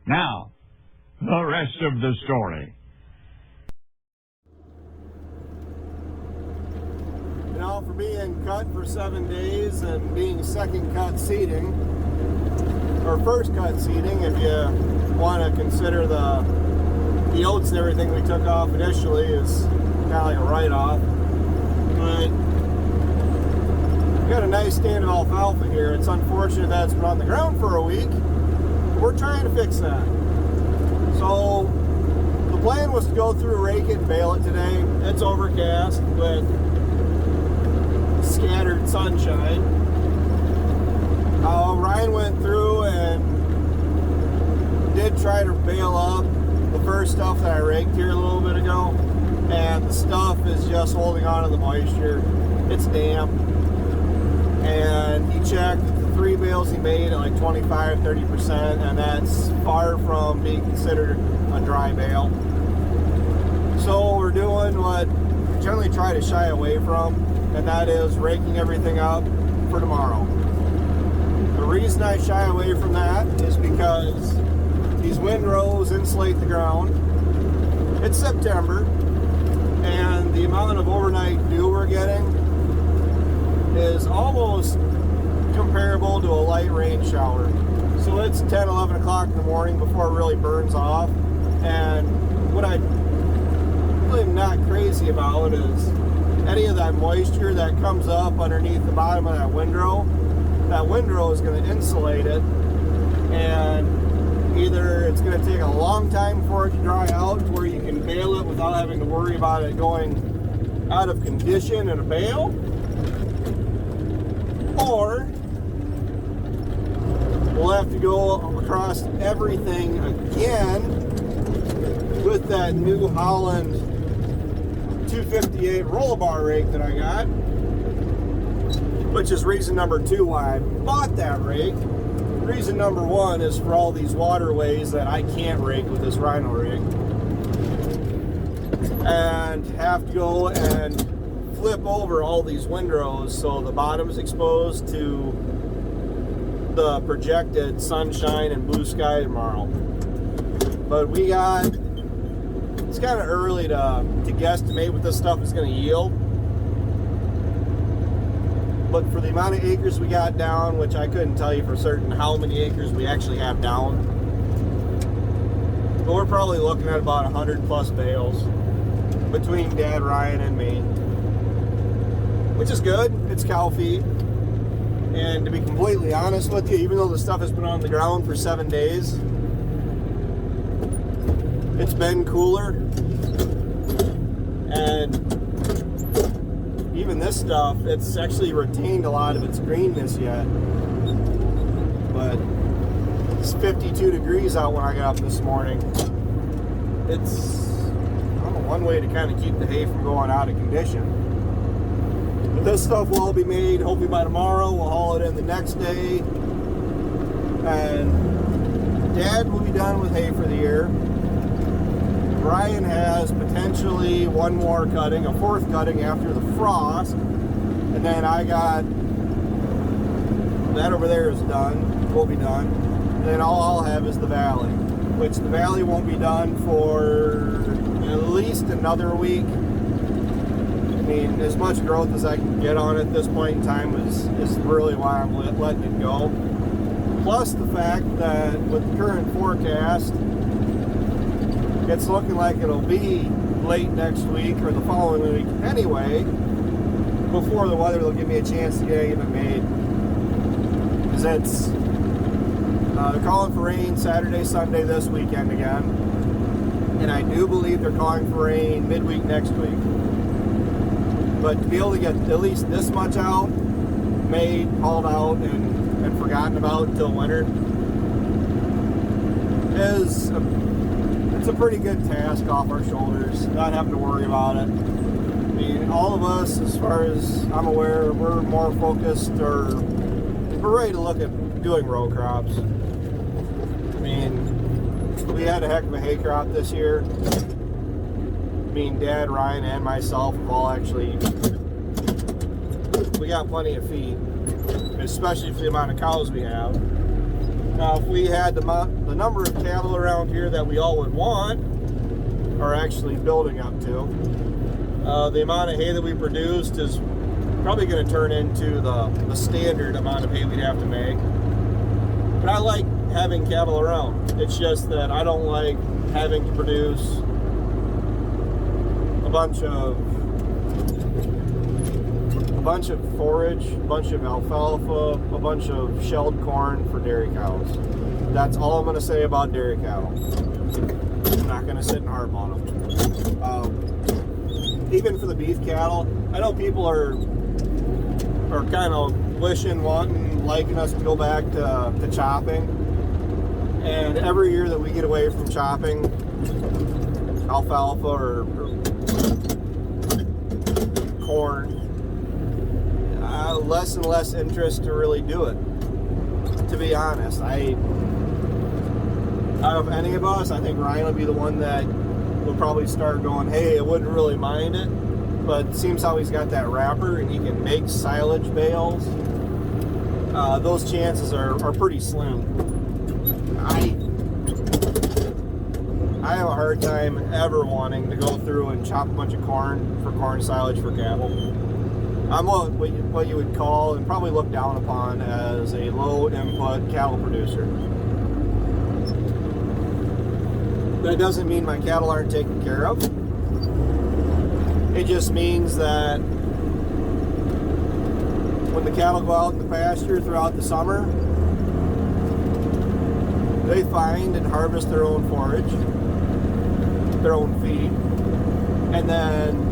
Now, the rest of the story. You know, for being cut for 7 days and being second cut seeding, or first cut seeding, if you want to consider the oats and everything we took off initially, is kind of like a write-off. But we got a nice stand of alfalfa here. It's unfortunate that it's been on the ground for a week. We're trying to fix that. So the plan was to go through, rake it, and bale it today. It's overcast with scattered sunshine. Ryan went through and did try to bale up the first stuff that I raked here a little bit ago, and the stuff is just holding on to the moisture. It's damp, and he checked the 3 bales he made at like 25-30%, and that's far from being considered a dry bale. So we're doing what we generally try to shy away from, and that is raking everything up for tomorrow. The reason I shy away from that is because these windrows insulate the ground. It's September, and the amount of overnight dew we're getting is almost comparable to a light rain shower. So it's 10, 11 o'clock in the morning before it really burns off. And what I really am not crazy about is any of that moisture that comes up underneath the bottom of that windrow is going to insulate it, and either it's going to take a long time for it to dry out where you can bale it without having to worry about it going out of condition in a bale, or we'll have to go across everything again with that New Holland 258 roll bar rake that I got, which is reason number 2 why I bought that rake. Reason number 1 is for all these waterways that I can't rake with this Rhino rig, and have to go and flip over all these windrows so the bottom is exposed to the projected sunshine and blue sky tomorrow. But it's kind of early to guesstimate what this stuff is going to yield. But for the amount of acres we got down, which I couldn't tell you for certain how many acres we actually have down, but we're probably looking at about 100 plus bales between Dad, Ryan, and me, which is good. It's cow feed. And to be completely honest with you, even though the stuff has been on the ground for 7 days, it's been cooler, and even this stuff, it's actually retained a lot of its greenness yet. But it's 52 degrees out when I got up this morning. It's, I don't know, one way to kind of keep the hay from going out of condition. But this stuff will all be made hopefully by tomorrow. We'll haul it in the next day, and Dad will be done with hay for the year. Brian has potentially one more cutting, a 4th cutting after the frost, and then I got that over there is done, will be done, and then all I'll have is the valley, which the valley won't be done for at least another week. I mean, as much growth as I can get on it at this point in time is really why I'm letting it go. Plus the fact that with the current forecast, it's looking like it'll be late next week or the following week anyway, before the weather will give me a chance to get any of it made. Because they're calling for rain Saturday, Sunday this weekend again, and I do believe they're calling for rain midweek next week. But to be able to get at least this much out, made, hauled out, and forgotten about until winter it's a pretty good task off our shoulders, not having to worry about it. I mean, all of us, as far as I'm aware, we're more focused, or we're ready to look at doing row crops. I mean, we had a heck of a hay crop this year. Me and Dad, Ryan, and myself have all actually, we got plenty of feed, especially for the amount of cows we have. Now, if we had the number of cattle around here that we all would want, are actually building up to, the amount of hay that we produced is probably going to turn into the standard amount of hay we'd have to make. But I like having cattle around. It's just that I don't like having to produce a bunch of forage, a bunch of alfalfa, a bunch of shelled corn for dairy cows. That's all I'm going to say about dairy cattle. I'm not going to sit and harp on them. Even for the beef cattle, I know people are kind of liking us to go back to chopping. And every year that we get away from chopping alfalfa or corn, less and less interest to really do it. To be honest, out of any of us, I think Ryan will be the one that will probably start going, hey, I wouldn't really mind it, but it seems how he's got that wrapper and he can make silage bales. Those chances are pretty slim. I have a hard time ever wanting to go through and chop a bunch of corn for corn silage for cattle. I'm what you would call and probably look down upon as a low input cattle producer. That doesn't mean my cattle aren't taken care of. It just means that when the cattle go out in the pasture throughout the summer, they find and harvest their own forage, their own feed, and then,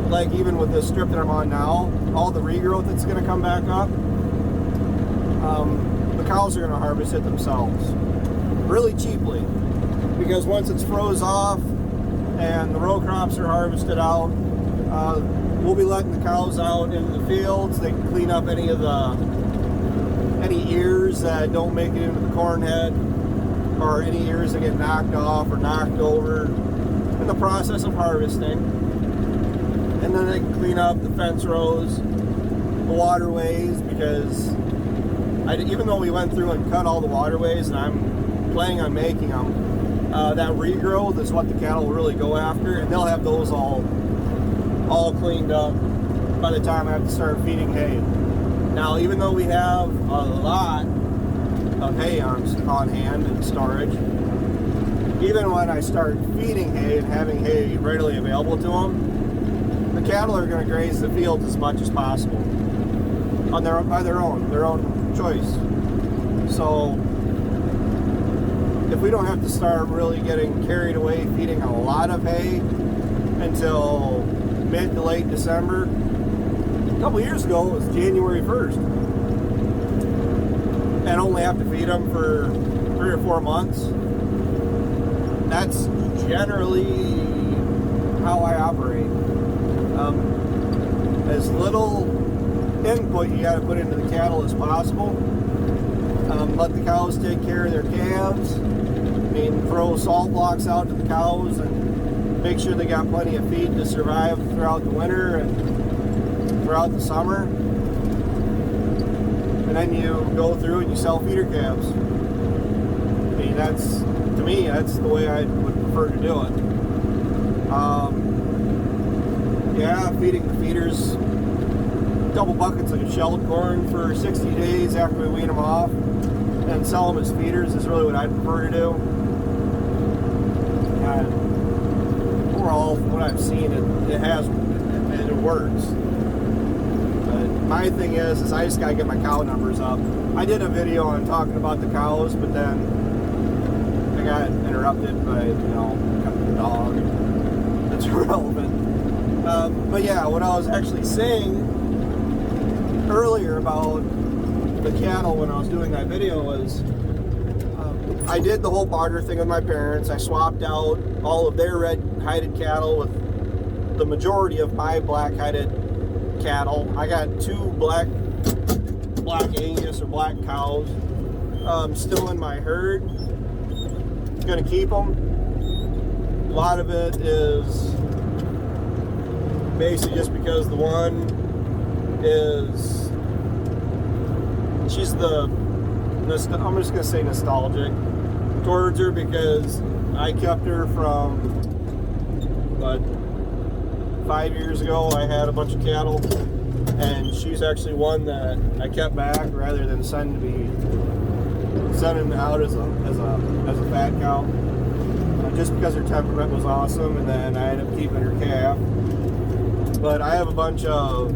like even with this strip that I'm on now, all the regrowth that's going to come back up, the cows are going to harvest it themselves really cheaply, because once it's froze off and the row crops are harvested out, we'll be letting the cows out into the fields. They can clean up any ears that don't make it into the corn head, or any ears that get knocked off or knocked over in the process of harvesting. And then they can clean up the fence rows, the waterways, because even though we went through and cut all the waterways, and I'm planning on making them, that regrowth is what the cattle really go after, and they'll have those all cleaned up by the time I have to start feeding hay. Now, even though we have a lot of hay on hand in storage, even when I start feeding hay and having hay readily available to them, the cattle are going to graze the fields as much as possible by their own choice. So if we don't have to start really getting carried away feeding a lot of hay until mid to late December, a couple years ago it was January 1st, and only have to feed them for 3 or 4 months, that's generally how I operate. As little input you got to put into the cattle as possible. Let the cows take care of their calves. Throw salt blocks out to the cows and make sure they got plenty of feed to survive throughout the winter and throughout the summer. And then you go through and you sell feeder calves. To me, that's the way I would prefer to do it. Feeding the feeders a couple buckets of shelled corn for 60 days after we wean them off and sell them as feeders is really what I'd prefer to do. And overall, from what I've seen, it works. But my thing is I just gotta get my cow numbers up. I did a video on talking about the cows, but then I got interrupted by, a dog. That's irrelevant. But yeah, what I was actually saying earlier about the cattle when I was doing that video was I did the whole barter thing with my parents. I swapped out all of their red-hided cattle with the majority of my black-hided cattle. I got 2 black Angus or black cows still in my herd. Gonna keep them. A lot of it is basically just because the one is, she's the I'm just gonna say nostalgic towards her, because I kept her from, but 5 years ago I had a bunch of cattle, and she's actually one that I kept back rather than sending out as a fat cow, just because her temperament was awesome, and then I ended up keeping her calf. But I have a bunch of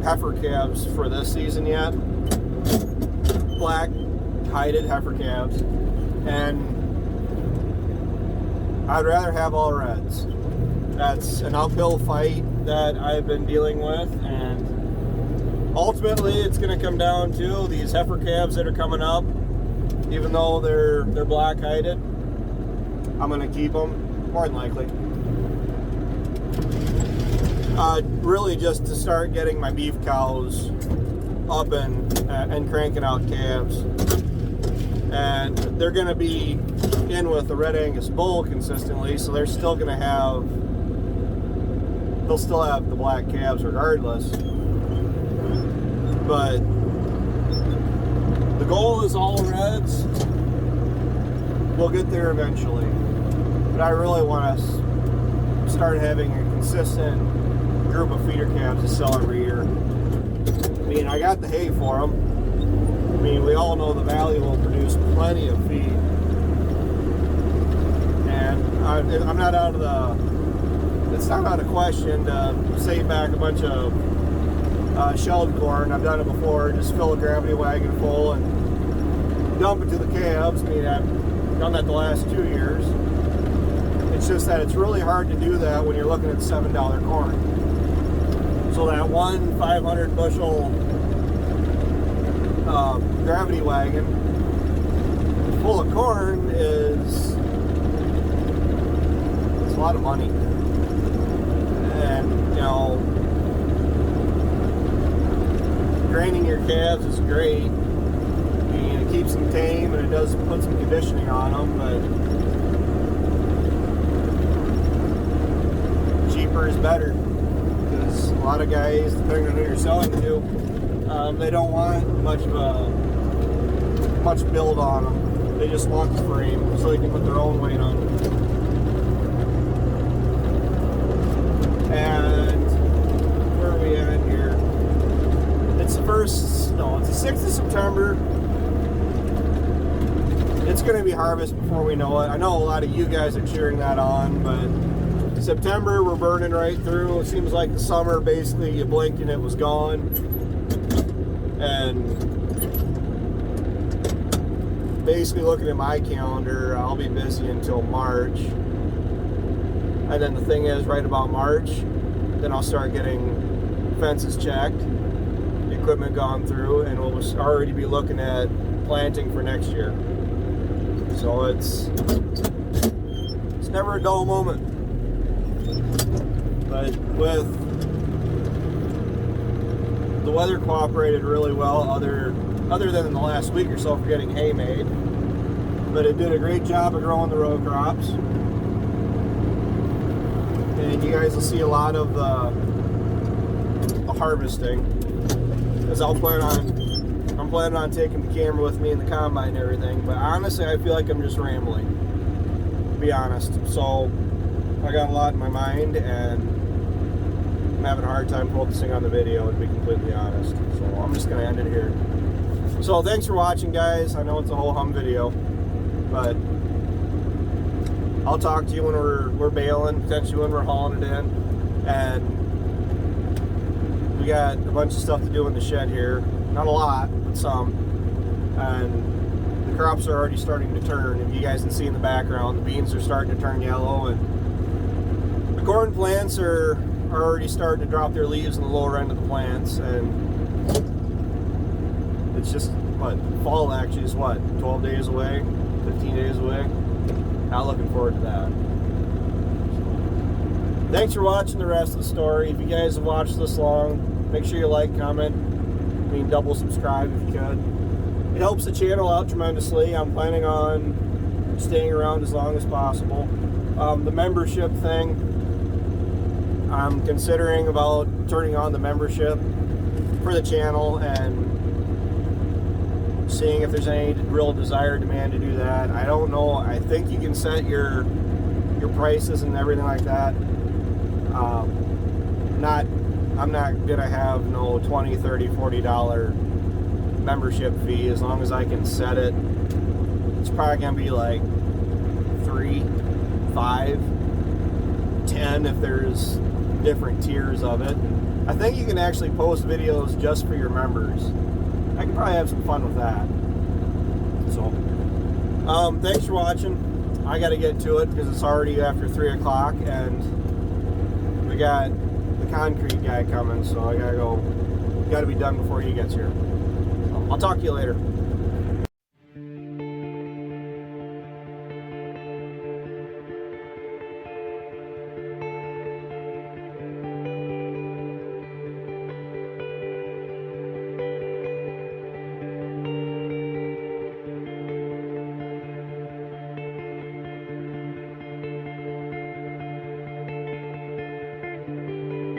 heifer calves for this season yet, black hided heifer calves, and I'd rather have all reds. That's an uphill fight that I've been dealing with, and ultimately it's going to come down to these heifer calves that are coming up. Even though they're black hided, I'm going to keep them, more than likely. Really just to start getting my beef cows up and cranking out calves. And they're going to be in with the Red Angus bull consistently, so they're still going to have, they'll still have the black calves regardless. But the goal is all reds. We'll get there eventually. But I really want to start having a consistent group of feeder calves to sell every year. I mean, I got the hay for them. I mean, we all know the valley will produce plenty of feed. And I'm not out of it's not out of question to save back a bunch of shelled corn. I've done it before. Just fill a gravity wagon full and dump it to the calves. I mean, I've done that the last 2 years. It's just that it's really hard to do that when you're looking at $7 corn. So that one 500 bushel gravity wagon full of corn it's a lot of money. And, you know, draining your calves is great. I mean, it keeps them tame and it does put some conditioning on them, but cheaper is better, because a lot of guys, depending on who you're selling to, they don't want much build on them. They just want the frame so they can put their own weight on them. And where are we at here? It's the 6th of September. It's going to be harvest before we know it. I know a lot of you guys are cheering that on, but September, we're burning right through. It seems like the summer, basically, you blinked and it was gone. And basically, looking at my calendar, I'll be busy until March. And then the thing is, right about March, then I'll start getting fences checked, equipment gone through, and we'll already be looking at planting for next year. So it's never a dull moment. But with the weather cooperated really well, other than in the last week or so for getting hay made. But it did a great job of growing the row crops. And you guys will see a lot of the harvesting, because I'm planning on taking the camera with me in the combine and everything. But honestly, I feel like I'm just rambling, to be honest. So I got a lot in my mind, and I'm having a hard time focusing on the video, to be completely honest. So I'm just going to end it here. So thanks for watching, guys. I know it's a whole hum video, but I'll talk to you when we're baling, potentially when we're hauling it in. And we got a bunch of stuff to do in the shed here. Not a lot, but some. And the crops are already starting to turn. If you guys can see in the background, the beans are starting to turn yellow, and the corn plants are already starting to drop their leaves in the lower end of the plants. And it's just, fall actually is 12 days away, 15 days away. Not looking forward to that. Thanks for watching the rest of the story. If you guys have watched this long, make sure you like, comment, double subscribe if you could. It helps the channel out tremendously. I'm planning on staying around as long as possible. The membership thing, I'm considering about turning on the membership for the channel and seeing if there's any real desire or demand to do that. I don't know. I think you can set your prices and everything like that. I'm not gonna have no $20, $30, $40 membership fee. As long as I can set it, it's probably gonna be like 3, 5, 10 if there's different tiers of it. I think you can actually post videos just for your members. I can probably have some fun with that. So, thanks for watching. I got to get to it because it's already after 3 o'clock and we got the concrete guy coming, so I gotta go. Got to be done before he gets here. So, I'll talk to you later.